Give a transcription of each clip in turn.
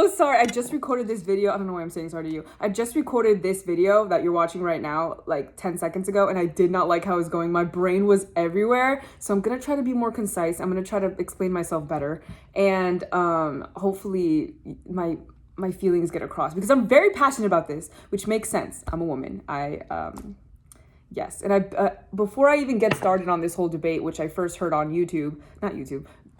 so sorry. I just recorded this video. I don't know why I'm saying sorry to you. I just recorded this video that you're watching right now, like 10 seconds ago, and I did not like how it was going. My brain was everywhere. So I'm going to try to be more concise. I'm going to try to explain myself better. And hopefully my feelings get across because I'm very passionate about this, which makes sense. I'm a woman. Yes. And before I even get started on this whole debate, which I first heard on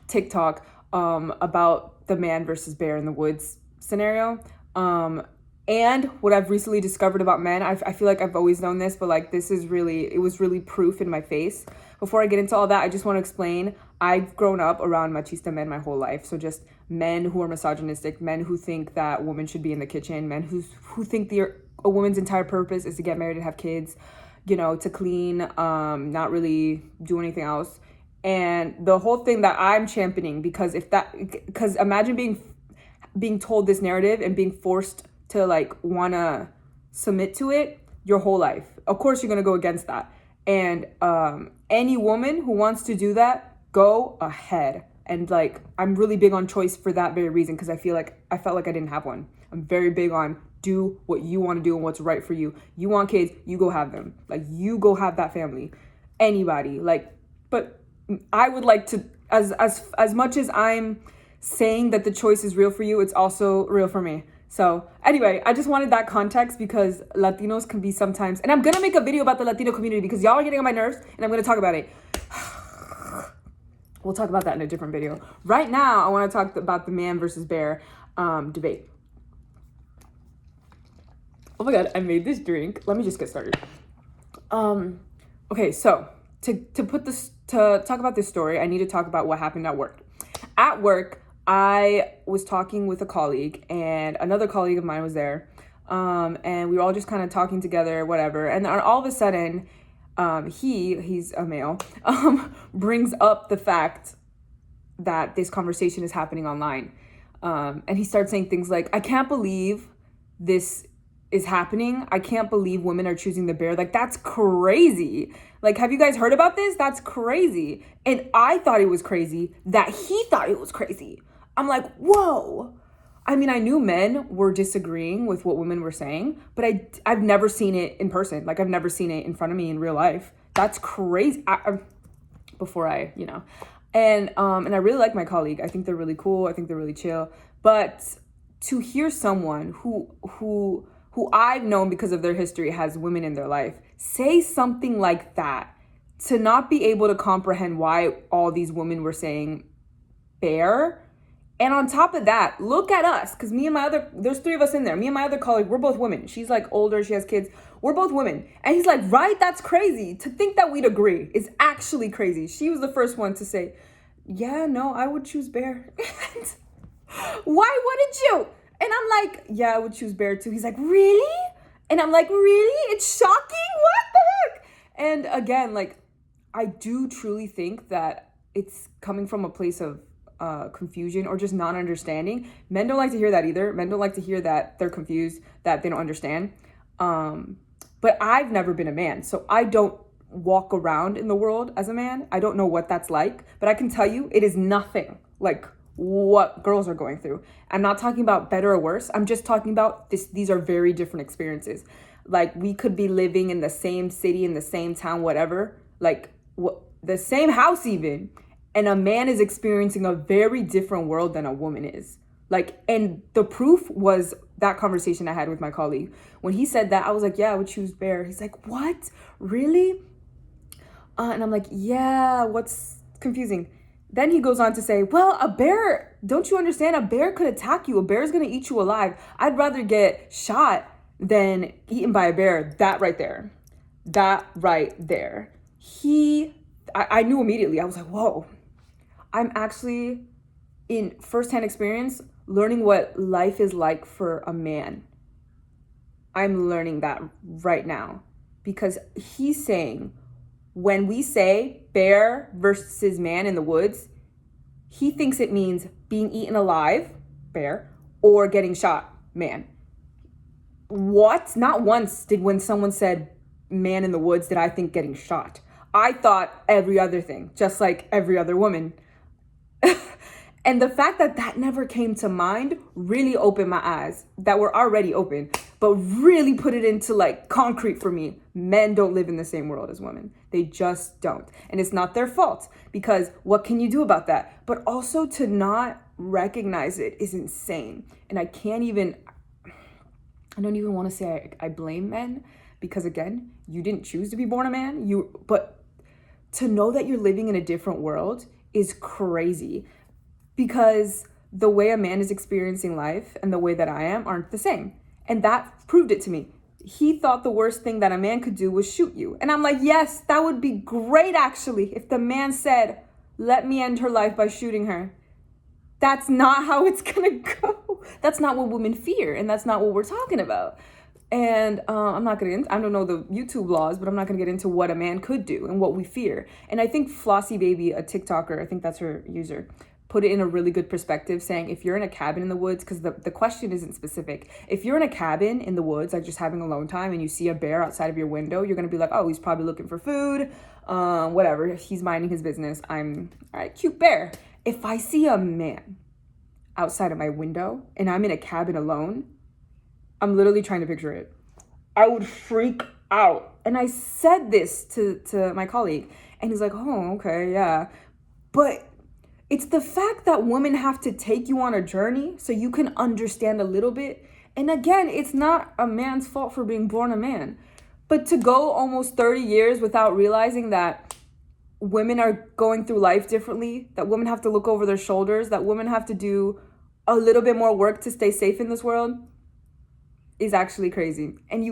TikTok, about the man versus bear in the woods scenario. And what I've recently discovered about men, I feel like I've always known this, but like it was really proof in my face. Before I get into all that, I just want to explain, I've grown up around machista men my whole life. So just men who are misogynistic, men who think that women should be in the kitchen, men who think a woman's entire purpose is to get married and have kids, to clean, not really do anything else. And the whole thing that I'm championing, because imagine being told this narrative and being forced to like wanna submit to it your whole life. Of course you're gonna go against that. And any woman who wants to do that, go ahead. And like, I'm really big on choice for that very reason, because I felt like I didn't have one. I'm very big on do what you want to do and what's right for you. You want kids, you go have them. Like, you go have that family. Anybody. Like, but I would like to, as much as I'm saying that the choice is real for you, it's also real for me. So anyway, I just wanted that context because Latinos can be sometimes, and I'm going to make a video about the Latino community because y'all are getting on my nerves and I'm going to talk about it. We'll talk about that in a different video. Right now, I want to talk about the man versus bear debate. Oh my God, I made this drink. Let me just get started. Okay, so to talk about this story, I need to talk about what happened at work. At work, I was talking with a colleague, and another colleague of mine was there, and we were all just kind of talking together, whatever. And then all of a sudden, he's a male, brings up the fact that this conversation is happening online. And he starts saying things like, I can't believe this is happening. I can't believe women are choosing the bear. Like, that's crazy. Like, have you guys heard about this? That's crazy. And I thought it was crazy that he thought it was crazy. I'm like, whoa. I mean, I knew men were disagreeing with what women were saying, but I've never seen it in person. Like, I've never seen it in front of me in real life. That's crazy. And I really like my colleague. I think they're really cool. I think they're really chill. But to hear someone who I've known because of their history has women in their life say something like that, to not be able to comprehend why all these women were saying bear. And on top of that, look at us, because there's three of us in there. Me and my other colleague, we're both women. She's like older, she has kids. We're both women. And he's like, right, that's crazy. To think that we'd agree is actually crazy. She was the first one to say, yeah, no, I would choose bear. Why wouldn't you? And I'm like, yeah, I would choose bear too. He's like, really? And I'm like, really? It's shocking? What the heck? And again, like, I do truly think that it's coming from a place of confusion or just non-understanding. Men don't like to hear that either. Men don't like to hear that they're confused, that they don't understand. But I've never been a man, so I don't walk around in the world as a man. I don't know what that's like, but I can tell you it is nothing like what girls are going through. I'm not talking about better or worse. I'm just talking about this. These are very different experiences. Like, we could be living in the same city, in the same town, whatever, like the same house even, and a man is experiencing a very different world than a woman is. Like, and the proof was that conversation I had with my colleague. When he said that, I was like, yeah, I would choose bear. He's like, what? Really? And I'm like, yeah, what's confusing? Then he goes on to say, well, a bear, don't you understand? A bear could attack you. A bear is going to eat you alive. I'd rather get shot than eaten by a bear. That right there. I knew immediately. I was like, whoa. I'm actually, in firsthand experience, learning what life is like for a man. I'm learning that right now, because he's saying, when we say bear versus man in the woods, he thinks it means being eaten alive, bear, or getting shot, man. What? Not once did, when someone said man in the woods, did I think getting shot. I thought every other thing, just like every other woman. And the fact that that never came to mind really opened my eyes that were already open, but really put it into like concrete for me. Men don't live in the same world as women. They just don't. And it's not their fault, because what can you do about that? But also to not recognize it is insane. And I don't even want to say I blame men, because again, you didn't choose to be born a man. But to know that you're living in a different world is crazy. Because the way a man is experiencing life and the way that I am aren't the same. And that proved it to me. He thought the worst thing that a man could do was shoot you. And I'm like, yes, that would be great, actually, if the man said, let me end her life by shooting her. That's not how it's gonna go. That's not what women fear, and that's not what we're talking about. And I don't know the YouTube laws, but I'm not gonna get into what a man could do and what we fear. And I think Flossie Baby, a TikToker, I think that's her user, put it in a really good perspective, saying if you're in a cabin in the woods, because the question isn't specific. If you're in a cabin in the woods, like just having alone time, and you see a bear outside of your window, you're going to be like, oh, he's probably looking for food, whatever. He's minding his business. All right, cute bear. If I see a man outside of my window and I'm in a cabin alone, I'm literally trying to picture it. I would freak out. And I said this to my colleague, and he's like, oh, okay, yeah. But it's the fact that women have to take you on a journey so you can understand a little bit. And again, it's not a man's fault for being born a man. But to go almost 30 years without realizing that women are going through life differently, that women have to look over their shoulders, that women have to do a little bit more work to stay safe in this world, is actually crazy. And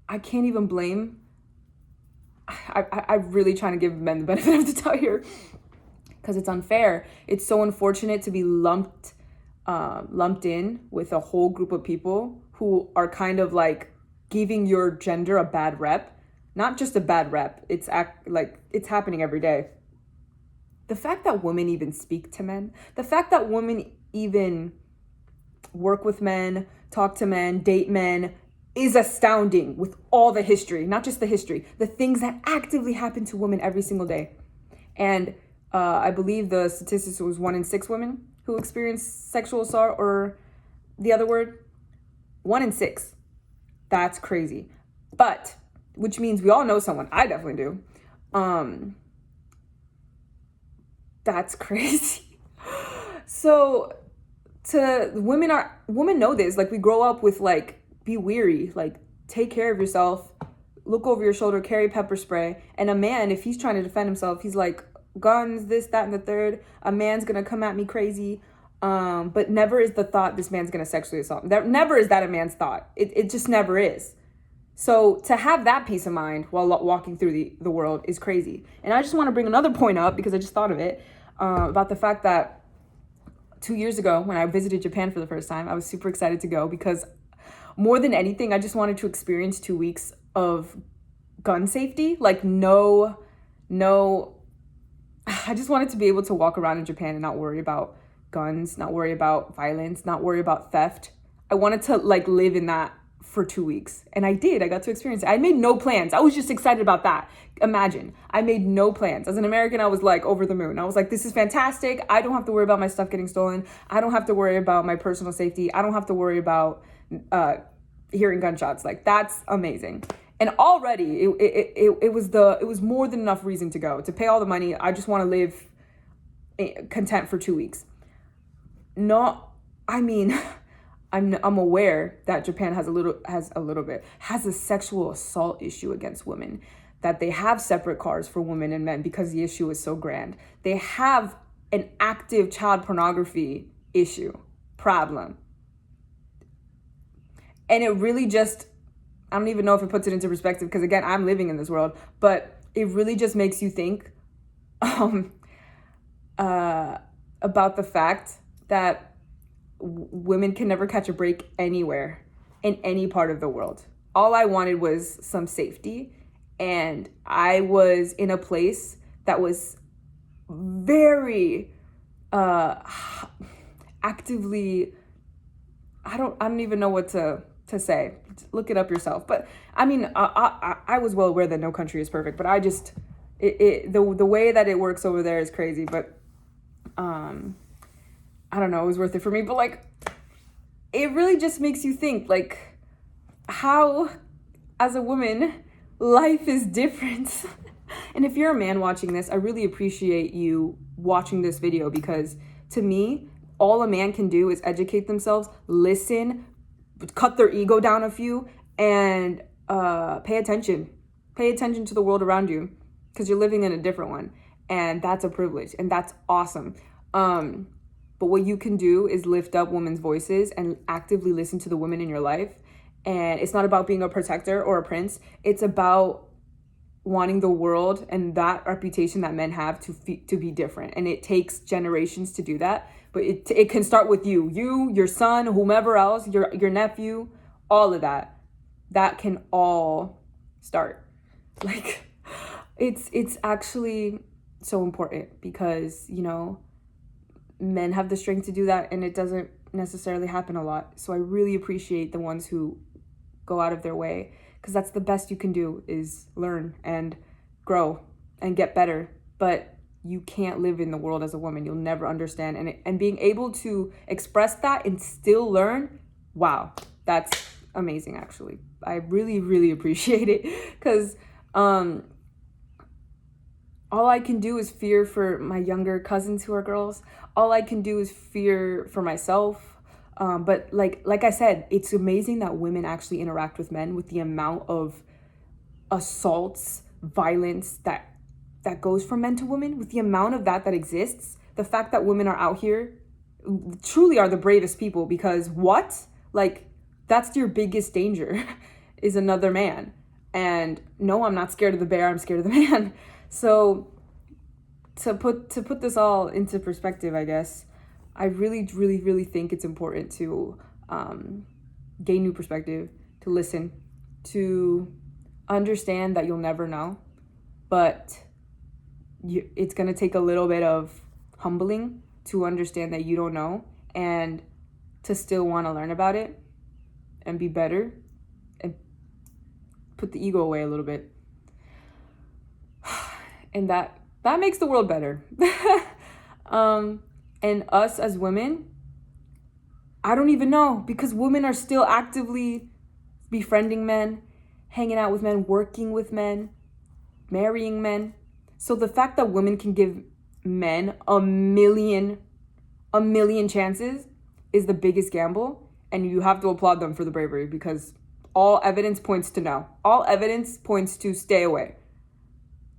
I can't even blame. I'm really trying to give men the benefit of the doubt here, because it's unfair. It's so unfortunate to be lumped in with a whole group of people who are kind of like giving your gender a bad rep. Not just a bad rep, it's happening every day. The fact that women even speak to men, the fact that women even work with men, talk to men, date men, is astounding with all the history, not just the history, the things that actively happen to women every single day. And I believe the statistics was 1 in 6 women who experience sexual assault, or the other word, 1 in 6. That's crazy. But, which means we all know someone. I definitely do. That's crazy. So women know this. Like, we grow up with like, be weary, like take care of yourself, look over your shoulder, carry pepper spray. And a man, if he's trying to defend himself, he's like, guns, this, that, and the third. A man's gonna come at me crazy. But never is the thought this man's gonna sexually assault me. Never is that a man's thought. It just never is. So to have that peace of mind while walking through the world is crazy. And I just want to bring another point up, because I just thought of it, about the fact that 2 years ago when I visited Japan for the first time, I was super excited to go, because more than anything, I just wanted to experience 2 weeks of gun safety. Like no, I just wanted to be able to walk around in Japan and not worry about guns, not worry about violence, not worry about theft. I wanted to like live in that for 2 weeks. And I did. I got to experience it. I made no plans. I was just excited about that. Imagine, I made no plans. As an American, I was like over the moon. I was like, this is fantastic. I don't have to worry about my stuff getting stolen. I don't have to worry about my personal safety. I don't have to worry about hearing gunshots. Like, that's amazing. And already it was more than enough reason to go, to pay all the money. I just want to live content for 2 weeks. I'm aware that Japan has a sexual assault issue against women, that they have separate cars for women and men because the issue is so grand. They have an active child pornography problem. And it really just, I don't even know if it puts it into perspective, because again, I'm living in this world, but it really just makes you think about the fact that women can never catch a break anywhere in any part of the world. All I wanted was some safety, and I was in a place that was very actively, I don't even know what to say. Look it up yourself. But I mean, I was well aware that no country is perfect, but I just the way that it works over there is crazy. But I don't know, it was worth it for me. But like, it really just makes you think, like, how, as a woman, life is different. And if you're a man watching this, I really appreciate you watching this video, because to me, all a man can do is educate themselves, listen, cut their ego down a few, and pay attention. Pay attention to the world around you, because you're living in a different one. And that's a privilege, and that's awesome. But what you can do is lift up women's voices and actively listen to the women in your life. And it's not about being a protector or a prince. It's about wanting the world and that reputation that men have to be different. And it takes generations to do that. But it can start with you, your son, whomever else, your nephew, all of that. That can all start. Like, it's actually so important, because, you know, men have the strength to do that, and it doesn't necessarily happen a lot. So I really appreciate the ones who go out of their way, because that's the best you can do, is learn and grow and get better. But you can't live in the world as a woman. You'll never understand. And being able to express that and still learn, wow, that's amazing, actually. I really, really appreciate it, because all I can do is fear for my younger cousins who are girls. All I can do is fear for myself. But like I said, it's amazing that women actually interact with men, with the amount of assaults, violence that goes from men to women, with the amount of that exists. The fact that women are out here truly are the bravest people, because that's your biggest danger is another man. And no, I'm not scared of the bear, I'm scared of the man. So to put this all into perspective, I guess, I really, really, really think it's important to gain new perspective, to listen, to understand that you'll never know, but it's going to take a little bit of humbling to understand that you don't know, and to still want to learn about it and be better and put the ego away a little bit. And that makes the world better. And us as women, I don't even know, because women are still actively befriending men, hanging out with men, working with men, marrying men. So the fact that women can give men a million chances is the biggest gamble. And you have to applaud them for the bravery, because all evidence points to no. All evidence points to stay away.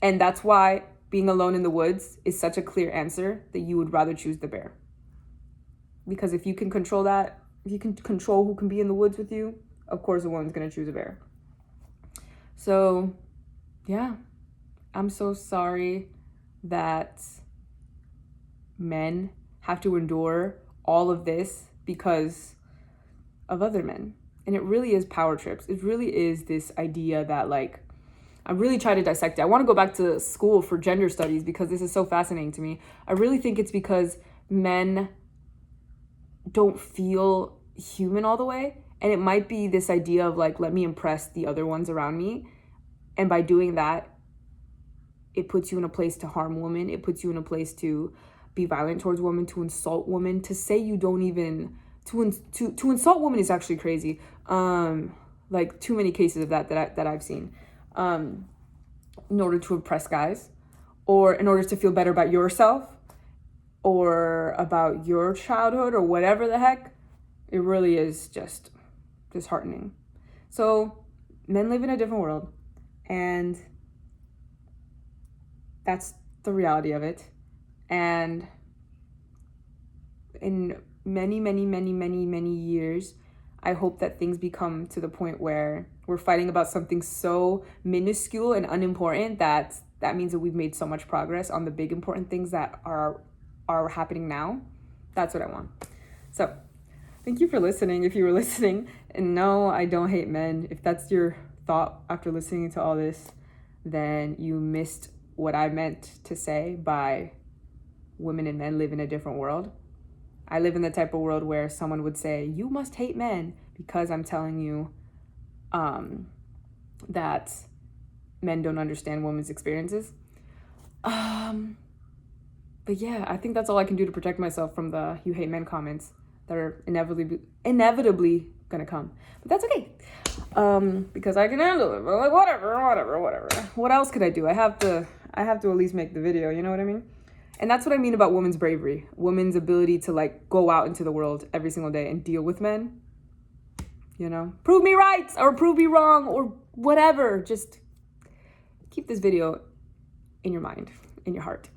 And that's why being alone in the woods is such a clear answer, that you would rather choose the bear. Because if you can control that, if you can control who can be in the woods with you, of course a woman's going to choose a bear. So, yeah, I'm so sorry that men have to endure all of this because of other men. And it really is power trips. It really is this idea that, like, I really try to dissect it. I want to go back to school for gender studies, because this is so fascinating to me. I really think it's because men don't feel human all the way. And it might be this idea of, like, let me impress the other ones around me. And by doing that, it puts you in a place to harm women. It puts you in a place to be violent towards women, to insult women, to say you don't even... To insult women is actually crazy. Like, too many cases of that I've seen. In order to impress guys, or in order to feel better about yourself, or about your childhood, or whatever the heck. It really is just disheartening. So men live in a different world, and that's the reality of it. And in many years, I hope that things become to the point where we're fighting about something so minuscule and unimportant that means that we've made so much progress on the big important things that are happening now. That's what I want. So thank you for listening, if you were listening. And no, I don't hate men. If that's your thought after listening to all this, then you missed what I meant to say by women and men live in a different world. I live in the type of world where someone would say, you must hate men, because I'm telling you that men don't understand women's experiences. But yeah, I think that's all I can do to protect myself from the "you hate men" comments that are inevitably gonna come. But that's okay, because I can handle it. But like, whatever. What else could I do? I have to at least make the video. You know what I mean? And that's what I mean about women's bravery, women's ability to like go out into the world every single day and deal with men. You know, prove me right or prove me wrong or whatever. Just keep this video in your mind, in your heart.